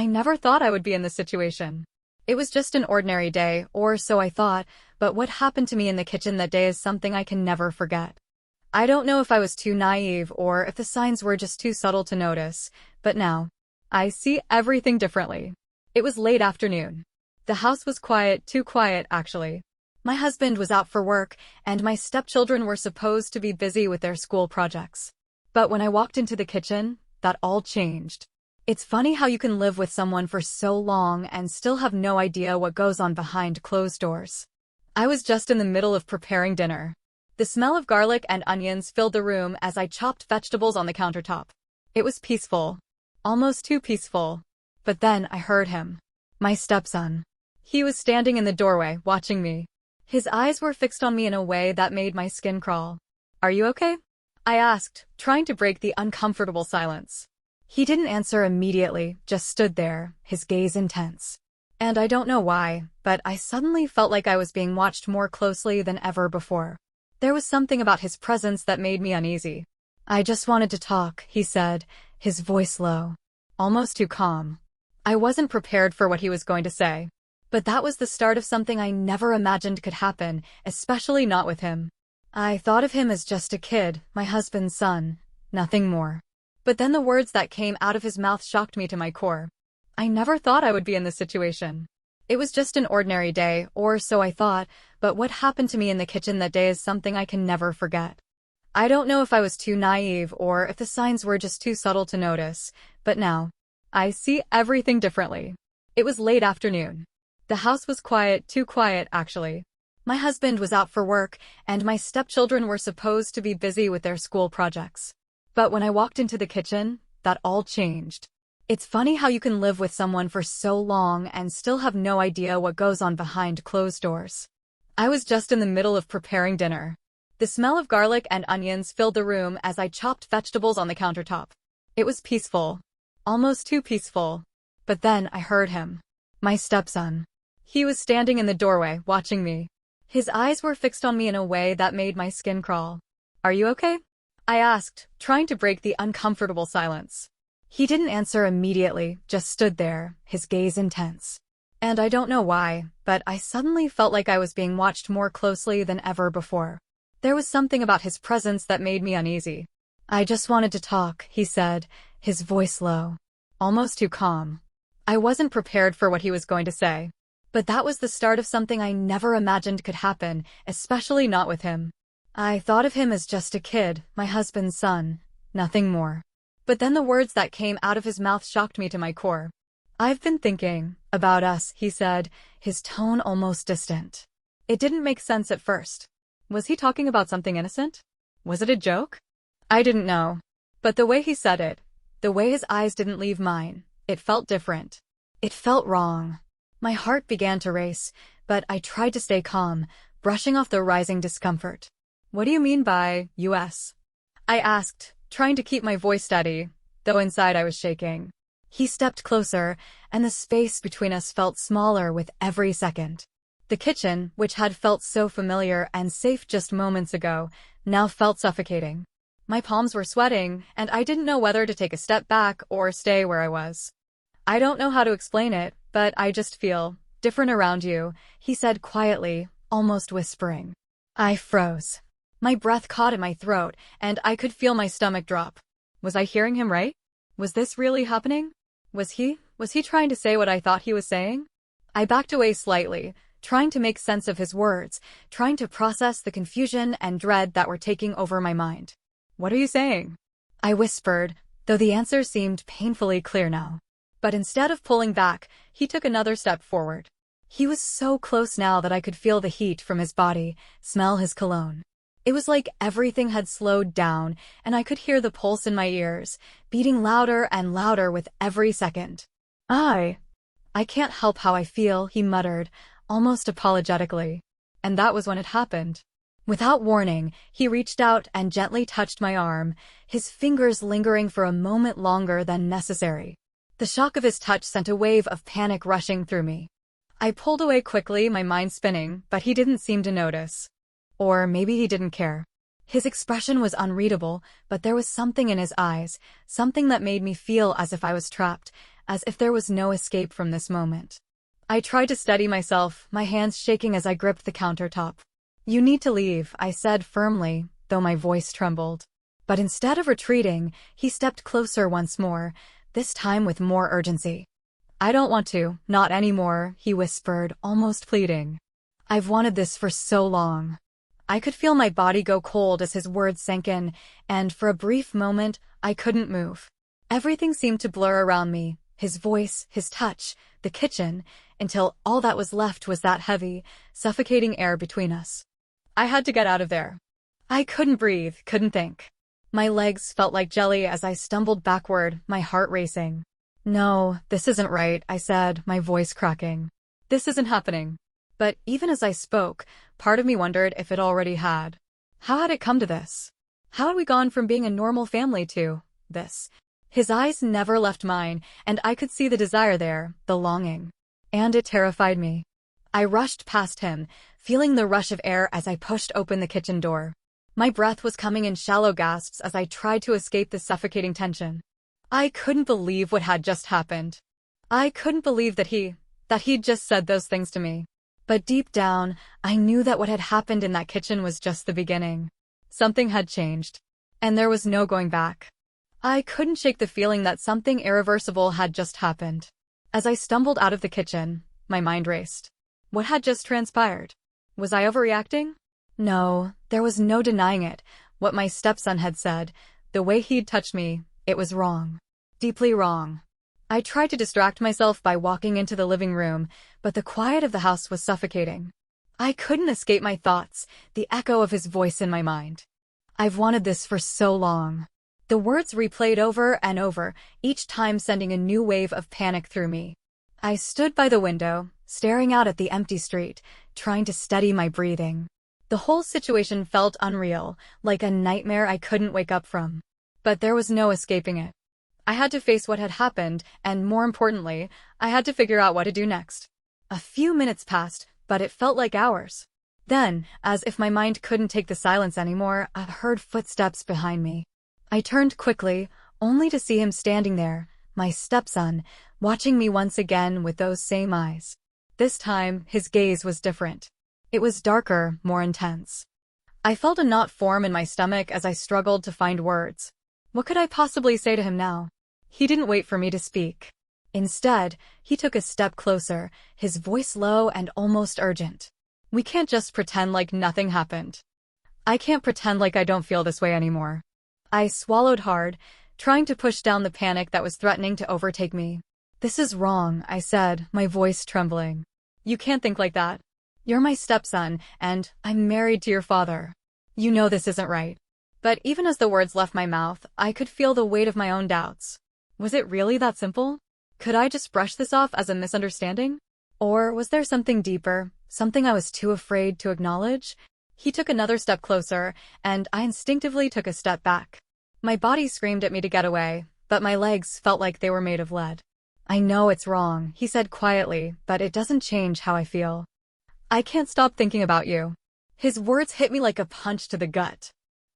I never thought I would be in this situation. It was just an ordinary day, or so I thought, but what happened to me in the kitchen that day is something I can never forget. I don't know if I was too naive or if the signs were just too subtle to notice, but now, I see everything differently. It was late afternoon. The house was quiet, too quiet, actually. My husband was out for work, and my stepchildren were supposed to be busy with their school projects. But when I walked into the kitchen, that all changed. It's funny how you can live with someone for so long and still have no idea what goes on behind closed doors. I was just in the middle of preparing dinner. The smell of garlic and onions filled the room as I chopped vegetables on the countertop. It was peaceful. Almost too peaceful. But then I heard him. My stepson. He was standing in the doorway, watching me. His eyes were fixed on me in a way that made my skin crawl. "Are you okay?" I asked, trying to break the uncomfortable silence. He didn't answer immediately, just stood there, his gaze intense. And I don't know why, but I suddenly felt like I was being watched more closely than ever before. There was something about his presence that made me uneasy. "I just wanted to talk," he said, his voice low, almost too calm. I wasn't prepared for what he was going to say. But that was the start of something I never imagined could happen, especially not with him. I thought of him as just a kid, my husband's son, nothing more. But then the words that came out of his mouth shocked me to my core. I never thought I would be in this situation. It was just an ordinary day, or so I thought, but what happened to me in the kitchen that day is something I can never forget. I don't know if I was too naive or if the signs were just too subtle to notice, but now, I see everything differently. It was late afternoon. The house was quiet, too quiet, actually. My husband was out for work, and my stepchildren were supposed to be busy with their school projects. But when I walked into the kitchen, that all changed. It's funny how you can live with someone for so long and still have no idea what goes on behind closed doors. I was just in the middle of preparing dinner. The smell of garlic and onions filled the room as I chopped vegetables on the countertop. It was peaceful. Almost too peaceful. But then I heard him. My stepson. He was standing in the doorway, watching me. His eyes were fixed on me in a way that made my skin crawl. "Are you okay?" I asked, trying to break the uncomfortable silence. He didn't answer immediately, just stood there, his gaze intense. And I don't know why, but I suddenly felt like I was being watched more closely than ever before. There was something about his presence that made me uneasy. "I just wanted to talk," he said, his voice low, almost too calm. I wasn't prepared for what he was going to say. But that was the start of something I never imagined could happen, especially not with him. I thought of him as just a kid, my husband's son, nothing more. But then the words that came out of his mouth shocked me to my core. "I've been thinking about us," he said, his tone almost distant. It didn't make sense at first. Was he talking about something innocent? Was it a joke? I didn't know. But the way he said it, the way his eyes didn't leave mine, it felt different. It felt wrong. My heart began to race, but I tried to stay calm, brushing off the rising discomfort. "What do you mean by US?" I asked, trying to keep my voice steady, though inside I was shaking. He stepped closer, and the space between us felt smaller with every second. The kitchen, which had felt so familiar and safe just moments ago, now felt suffocating. My palms were sweating, and I didn't know whether to take a step back or stay where I was. "I don't know how to explain it, but I just feel different around you," he said quietly, almost whispering. I froze. My breath caught in my throat, and I could feel my stomach drop. Was I hearing him right? Was this really happening? Was he trying to say what I thought he was saying? I backed away slightly, trying to make sense of his words, trying to process the confusion and dread that were taking over my mind. "What are you saying?" I whispered, though the answer seemed painfully clear now. But instead of pulling back, he took another step forward. He was so close now that I could feel the heat from his body, smell his cologne. It was like everything had slowed down, and I could hear the pulse in my ears, beating louder and louder with every second. I can't help how I feel," he muttered, almost apologetically. And that was when it happened. Without warning, he reached out and gently touched my arm, his fingers lingering for a moment longer than necessary. The shock of his touch sent a wave of panic rushing through me. I pulled away quickly, my mind spinning, but he didn't seem to notice. Or maybe he didn't care. His expression was unreadable, but there was something in his eyes, something that made me feel as if I was trapped, as if there was no escape from this moment. I tried to steady myself, my hands shaking as I gripped the countertop. "You need to leave," I said firmly, though my voice trembled. But instead of retreating, he stepped closer once more, this time with more urgency. "I don't want to, not anymore," he whispered, almost pleading. "I've wanted this for so long." I could feel my body go cold as his words sank in, and for a brief moment, I couldn't move. Everything seemed to blur around me, his voice, his touch, the kitchen, until all that was left was that heavy, suffocating air between us. I had to get out of there. I couldn't breathe, couldn't think. My legs felt like jelly as I stumbled backward, my heart racing. "No, this isn't right," I said, my voice cracking. "This isn't happening." But even as I spoke, part of me wondered if it already had. How had it come to this? How had we gone from being a normal family to this? His eyes never left mine, and I could see the desire there, the longing. And it terrified me. I rushed past him, feeling the rush of air as I pushed open the kitchen door. My breath was coming in shallow gasps as I tried to escape the suffocating tension. I couldn't believe what had just happened. I couldn't believe that he'd just said those things to me. But deep down, I knew that what had happened in that kitchen was just the beginning. Something had changed. And there was no going back. I couldn't shake the feeling that something irreversible had just happened. As I stumbled out of the kitchen, my mind raced. What had just transpired? Was I overreacting? No, there was no denying it. What my stepson had said, the way he'd touched me, it was wrong. Deeply wrong. I tried to distract myself by walking into the living room, but the quiet of the house was suffocating. I couldn't escape my thoughts, the echo of his voice in my mind. "I've wanted this for so long." The words replayed over and over, each time sending a new wave of panic through me. I stood by the window, staring out at the empty street, trying to steady my breathing. The whole situation felt unreal, like a nightmare I couldn't wake up from. But there was no escaping it. I had to face what had happened, and more importantly, I had to figure out what to do next. A few minutes passed, but it felt like hours. Then, as if my mind couldn't take the silence anymore, I heard footsteps behind me. I turned quickly, only to see him standing there, my stepson, watching me once again with those same eyes. This time, his gaze was different. It was darker, more intense. I felt a knot form in my stomach as I struggled to find words. What could I possibly say to him now? He didn't wait for me to speak. Instead, he took a step closer, his voice low and almost urgent. "We can't just pretend like nothing happened. I can't pretend like I don't feel this way anymore." I swallowed hard, trying to push down the panic that was threatening to overtake me. "This is wrong," I said, my voice trembling. "You can't think like that. You're my stepson, and I'm married to your father. You know this isn't right." But even as the words left my mouth, I could feel the weight of my own doubts. Was it really that simple? Could I just brush this off as a misunderstanding? Or was there something deeper, something I was too afraid to acknowledge? He took another step closer, and I instinctively took a step back. My body screamed at me to get away, but my legs felt like they were made of lead. "I know it's wrong," he said quietly, "but it doesn't change how I feel. I can't stop thinking about you." His words hit me like a punch to the gut.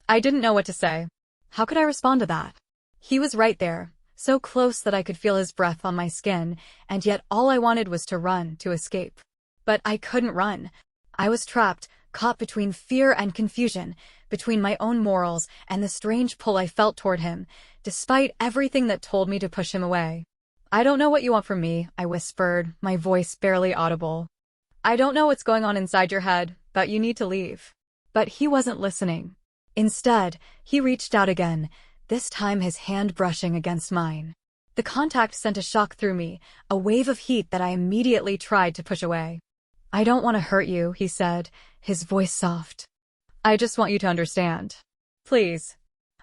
I didn't know what to say. How could I respond to that? He was right there, so close that I could feel his breath on my skin, and yet all I wanted was to run, to escape. But I couldn't run. I was trapped, caught between fear and confusion, between my own morals and the strange pull I felt toward him, despite everything that told me to push him away. "I don't know what you want from me," I whispered, my voice barely audible. "I don't know what's going on inside your head, but you need to leave." But he wasn't listening. Instead, he reached out again, this time his hand brushing against mine. The contact sent a shock through me, a wave of heat that I immediately tried to push away. "I don't want to hurt you," he said, his voice soft. "I just want you to understand. Please.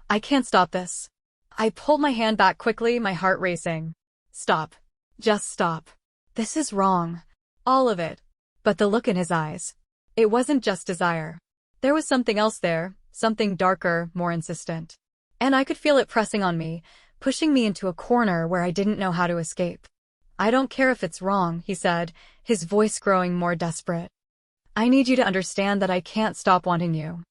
I can't stop this." I pulled my hand back quickly, my heart racing. "Stop. Just stop. This is wrong. All of it." But the look in his eyes. It wasn't just desire. There was something else there, something darker, more insistent. And I could feel it pressing on me, pushing me into a corner where I didn't know how to escape. "I don't care if it's wrong," he said, his voice growing more desperate. "I need you to understand that I can't stop wanting you.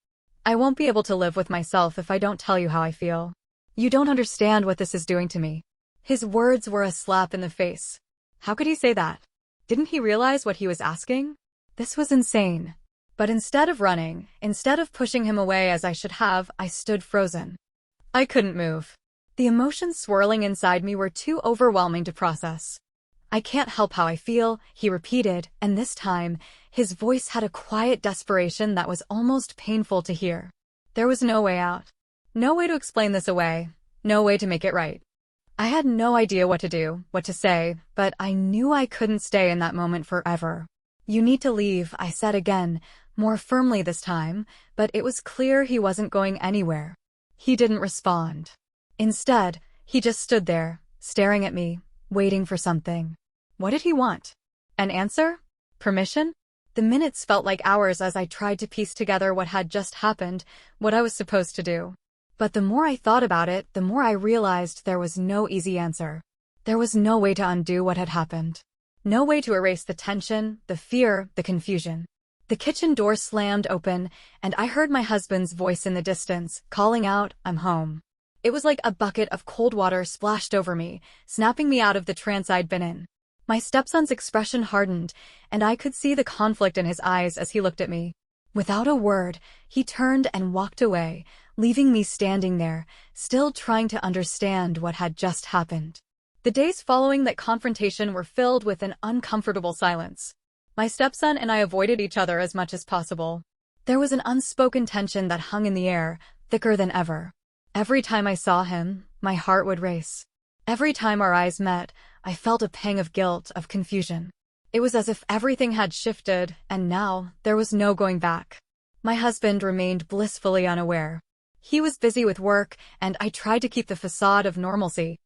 I won't be able to live with myself if I don't tell you how I feel. You don't understand what this is doing to me. His words were a slap in the face. How could he say that? Didn't he realize what he was asking? This was insane. But instead of running, instead of pushing him away as I should have, I stood frozen. I couldn't move. The emotions swirling inside me were too overwhelming to process. I can't help how I feel, he repeated, and this time, his voice had a quiet desperation that was almost painful to hear. There was no way out. No way to explain this away. No way to make it right. I had no idea what to do, what to say, but I knew I couldn't stay in that moment forever. You need to leave, I said again, more firmly this time, but it was clear he wasn't going anywhere. He didn't respond. Instead, he just stood there, staring at me, waiting for something. What did he want? An answer? Permission? The minutes felt like hours as I tried to piece together what had just happened, what I was supposed to do. But the more I thought about it, the more I realized there was no easy answer. There was no way to undo what had happened. No way to erase the tension, the fear, the confusion. The kitchen door slammed open, and I heard my husband's voice in the distance, calling out, "I'm home." It was like a bucket of cold water splashed over me, snapping me out of the trance I'd been in. My stepson's expression hardened, and I could see the conflict in his eyes as he looked at me. Without a word, he turned and walked away, leaving me standing there, still trying to understand what had just happened. The days following that confrontation were filled with an uncomfortable silence. My stepson and I avoided each other as much as possible. There was an unspoken tension that hung in the air, thicker than ever. Every time I saw him, my heart would race. Every time our eyes met, I felt a pang of guilt, of confusion. It was as if everything had shifted, and now there was no going back. My husband remained blissfully unaware. He was busy with work, and I tried to keep the facade of normalcy.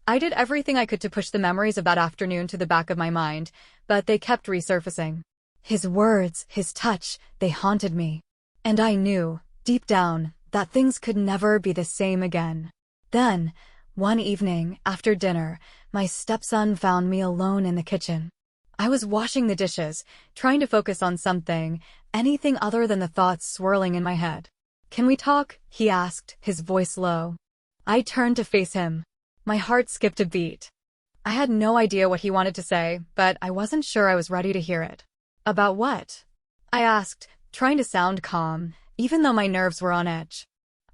I did everything I could to push the memories of that afternoon to the back of my mind, but they kept resurfacing. His words, his touch, they haunted me. And I knew, deep down, that things could never be the same again. Then, one evening, after dinner, my stepson found me alone in the kitchen. I was washing the dishes, trying to focus on something, anything other than the thoughts swirling in my head. "Can we talk?" he asked, his voice low. I turned to face him. My heart skipped a beat. I had no idea what he wanted to say, but I wasn't sure I was ready to hear it. "About what?" I asked, trying to sound calm, even though my nerves were on edge.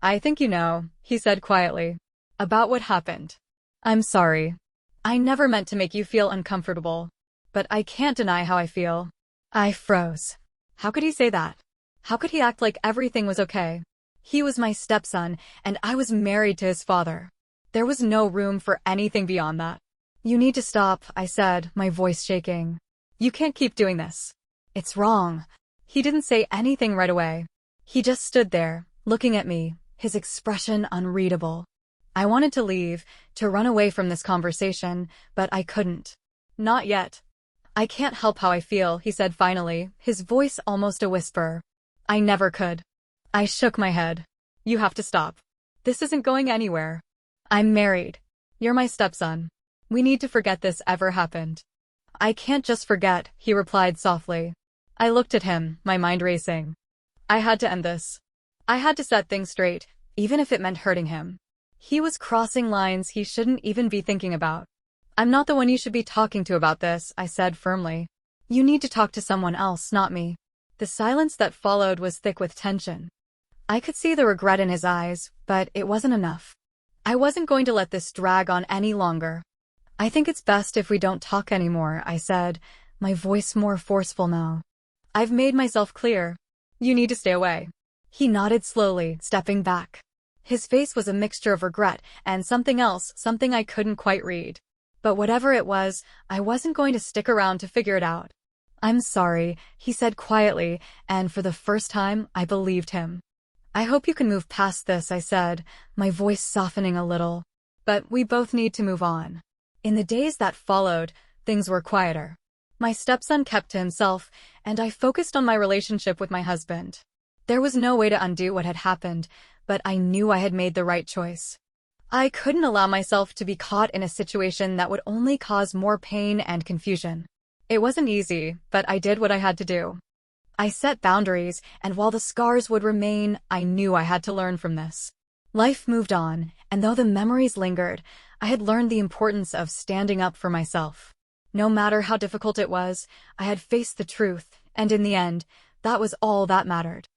"I think you know," he said quietly. "About what happened. I'm sorry. I never meant to make you feel uncomfortable. But I can't deny how I feel." I froze. How could he say that? How could he act like everything was okay? He was my stepson, and I was married to his father. There was no room for anything beyond that. "You need to stop," I said, my voice shaking. "You can't keep doing this. It's wrong." He didn't say anything right away. He just stood there, looking at me, his expression unreadable. I wanted to leave, to run away from this conversation, but I couldn't. "Not yet. I can't help how I feel," he said finally, his voice almost a whisper. "I never could." I shook my head. "You have to stop. This isn't going anywhere. I'm married. You're my stepson. We need to forget this ever happened." "I can't just forget," he replied softly. I looked at him, my mind racing. I had to end this. I had to set things straight, even if it meant hurting him. He was crossing lines he shouldn't even be thinking about. "I'm not the one you should be talking to about this," I said firmly. "You need to talk to someone else, not me." The silence that followed was thick with tension. I could see the regret in his eyes, but it wasn't enough. I wasn't going to let this drag on any longer. "I think it's best if we don't talk anymore," I said, my voice more forceful now. "I've made myself clear. You need to stay away." He nodded slowly, stepping back. His face was a mixture of regret and something else, something I couldn't quite read. But whatever it was, I wasn't going to stick around to figure it out. "I'm sorry," he said quietly, and for the first time, I believed him. "I hope you can move past this," I said, my voice softening a little. "But we both need to move on." In the days that followed, things were quieter. My stepson kept to himself, and I focused on my relationship with my husband. There was no way to undo what had happened, but I knew I had made the right choice. I couldn't allow myself to be caught in a situation that would only cause more pain and confusion. It wasn't easy, but I did what I had to do. I set boundaries, and while the scars would remain, I knew I had to learn from this. Life moved on, and though the memories lingered, I had learned the importance of standing up for myself. No matter how difficult it was, I had faced the truth, and in the end, that was all that mattered.